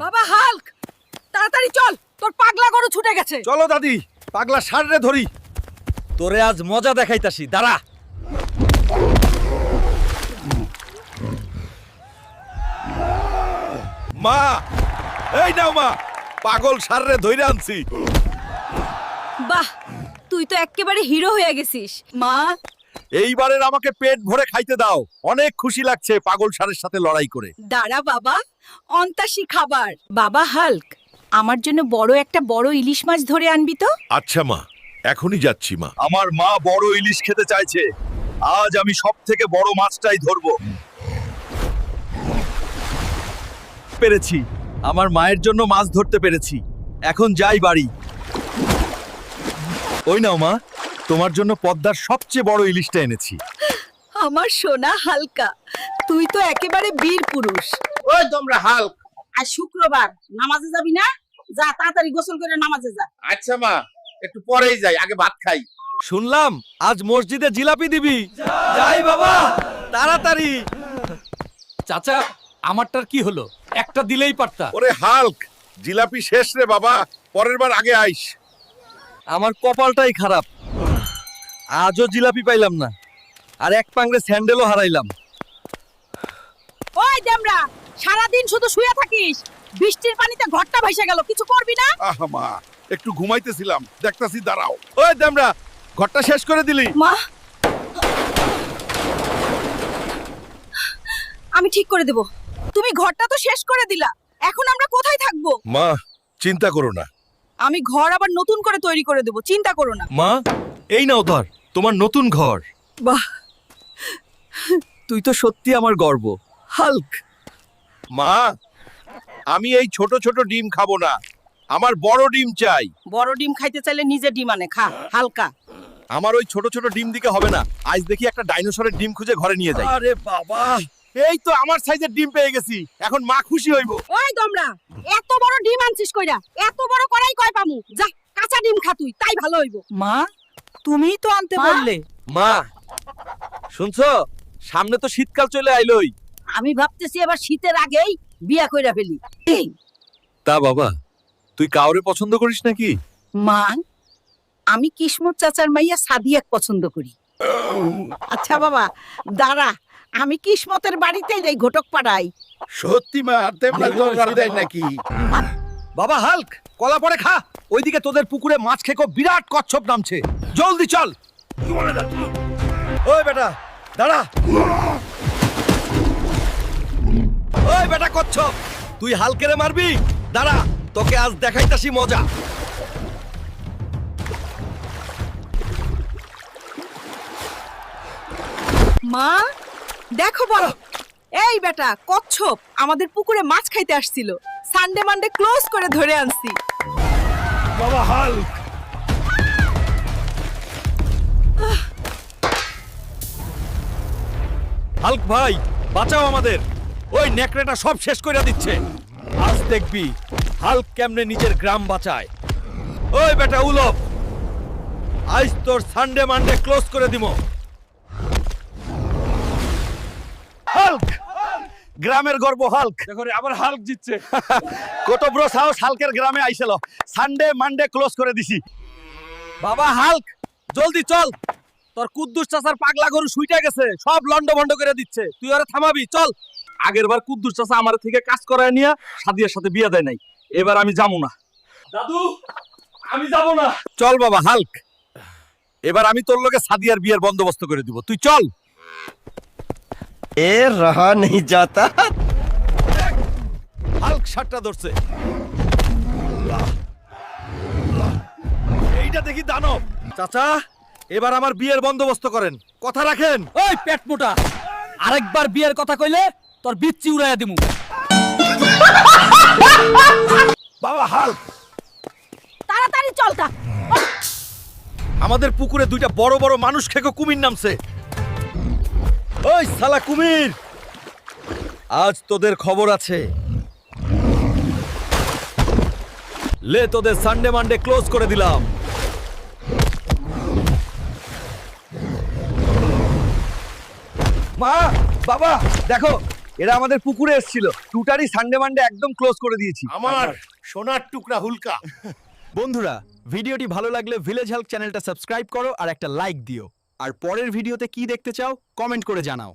বাবা হাল্ক, তাড়াতাড়ি চল, তোর পাগলা গরু ছুটে গেছে। চলো দাদি, পাগলা ষাঁড়রে ধরি। তোরে আজ মজা দেখাইতাছি, দাঁড়া। মা, এই নাও মা, পাগল ষাঁড়রে ধইরে আনছি। বাহ, তুই তো একেবারে হিরো হয়ে গেছিস। মা, এইবারের আমাকে পেট ভরে খাইতে দাও। অনেক খুশি লাগছে পাগল ষাঁড়ের সাথে লড়াই করে। দাঁড়া বাবা, অন্তাসী খাবার। বাবা হাল্ক, আমার জন্য বড় ইলিশ মাছ ধরে আনবি তো। আচ্ছা মা, এখনই যাচ্ছি মা। আমার মা বড় ইলিশ খেতে চাইছে। আজ আমি সব থেকে বড় মাছটাই ধরবো। পেরেছি, আমার মায়ের জন্য মাছ ধরতে পেরেছি। এখন যাই বাড়ি। ওই নাও মা, তোমার জন্য পদ্মার সবচেয়ে বড় ইলিশটা এনেছি। আমার সোনা হালকা, তুই তো একেবারে বীর পুরুষ। ওই তোমরা হাল্ক, আজ শুক্রবার, নামাজে যাবি না? যা তাড়াতাড়ি গোসল করে নামাজে যা। আচ্ছা মা, একটু পরেই যাই, আগে ভাত খাই। শুনলাম আজ মসজিদে জিলাপি দিবি। যাই বাবা, তাড়াতাড়ি। চাচা, আমারটার কি হলো? একটা দিলেই পারতা। ওরে হাল্ক, জিলাপি শেষ রে বাবা, পরের বার আগে আইস। আমার কপালটাই খারাপ, আজও জিলাপি পাইলাম না, আর এক পাংড়ে স্যান্ডেলও হারাইলাম। ওই দেমরা, সারাদিন শুধু শুয়ে থাকিস। বৃষ্টির পানিতে ঘরটা ভেসে গেল, কিছু করবি না? আহা মা, একটু ঘুমাইতেছিলাম, দেখতাছি, দাঁড়াও। ওই দেমরা, ঘরটা শেষ করে দিলি। মা, আমি ঠিক করে দেব। তুমি ঘরটা তো শেষ করে দিলা, এখন আমরা কোথায় থাকবো? মা, চিন্তা করো না। আমি ঘর আবার নতুন করে তৈরি করে দেব, চিন্তা করো না। মা, এই নাও ধর তোমার নতুন ঘর। বাহ, তুই তো সত্যি আমার গর্ব, হাল্ক। মা, আমি এই ছোট ছোট ডিম খাবো না, আমার বড় ডিম চাই। বড় ডিম খাইতে চাইলে নিজে ডিম আনে খা, হালকা। আমার ওই ছোট ছোট ডিম দিকে হবে না, আজ দেখি একটা ডাইনোসরের ডিম খুঁজে ঘরে নিয়ে যাই। আরে বাবা, এই তো আমার সাইজের ডিম পেয়ে গেছি, এখন মা খুশি হইব। ওই তোমরা, এত বড় ডিম আনছিস কইরা? এত বড় করাই কয় পামু? যা, কাঁচা ডিম খা তুই, তাই ভালো হইব। মা, তুমিই তো আনতে বললে। মা, শুনছো, সামনে তো শীতকাল চলে আইলোই। আমি ভাবতেছি এবার শীতের আগেই বিয়া কইরা ফেলি। এই তা বাবা, তুই কাউরে পছন্দ করিস নাকি? মা, আমি কিসমত চাচার মাইয়া সাদিয়াক পছন্দ করি। আচ্ছা বাবা, দাঁড়া, আমি কিসমতের বাড়িতেই যাই, ঘটক পাড়াই। সত্যি মা, তেমন জোর দেয় নাকি? বাবা হাল্ক, কলা পরে খা। ওইদিকে তোদের পুকুরে মাছ খেকো বিরাট কচ্ছপ নামছে, জলদি চল। ওই বেটা, দাঁড়া। ওই বেটা কচ্ছপ, তুই হালকেরে মারবি? দাঁড়া, তোকে আজ দেখাইতাছি মজা। মা, দেখো বলো, এই বেটা কচ্ছপ আমাদের পুকুরে মাছ খাইতে আসছিল। সানডে মানডে ক্লোজ করে ধরে আনছি। বাবা হাল্ক, হাল্ক ভাই, বাঁচাও আমাদের। ওই নেকড়েটা সব শেষ করে দিচ্ছে। আজ দেখবি হাল্ক কেমনে নিজের গ্রাম বাঁচায়। ওই বেটা উলপ, আজ তোর সানডে মানডে ক্লোজ করে দিমো। হাল্ক, গ্রামের গর্ব হাল্ক। দেখো রে, আবার হাল্ক জিতছে। কত বড় সাহস হাল্কের গ্রামে আইছিল। সানডে মানডে ক্লোজ করে দিছি। বাবা হাল্ক, জলদি চল, তোর কুদ্দুস চাচার পাগলা গরু শুইটা গেছে, সব লন্ড ভন্ড করে দিচ্ছে। তুই ওরে থামাবি, চল। আগের বার কুদ্দুস চাচা আমার থেকে কাজ করায় নিয়ে সাদিয়ার সাথে বিয়ে দেয় নাই, এবার আমি যাবো না। দাদু, আমি যাব না। চল বাবা হাল্ক, এবার আমি তোর লগে সাদিয়ার বিয়ের বন্দোবস্ত করে দিব, তুই চল। ए रहा नहीं जाता। হাল্ক শাটটা ধরছে। এইটা দেখি দানব। চাচা, এবার আমার বিয়ের বন্দোবস্ত করেন, কথা রাখেন। ওই পেট মোটা, আরেকবার বিয়ের কথা কইলে তোর বিচ্ছি উড়াইয়া দিমু। বাবা হাল্ক, তাড়াতাড়ি চল তা। আমাদের পুকুরে দুইটা বড় বড় মানুষ খেকো কুমির নামছে। ওই শালা কুমির, আজ তোদের খবর আছে। লে, তোদের সানডে মানডে ক্লোজ করে দিলাম। মা, বাবা, দেখো এরা আমাদের পুকুরে এসেছিল টুটারি সানডে মানডে একদম ক্লোজ করে দিয়েছি। আমার সোনার টুকরা হুলকা। বন্ধুরা ভিডিওটি ভালো লাগলে ভিলেজ হেল্প চ্যানেলটা সাবস্ক্রাইব করো আর একটা লাইক দিও আর পরের ভিডিওতে কি দেখতে চাও কমেন্ট করে জানাও।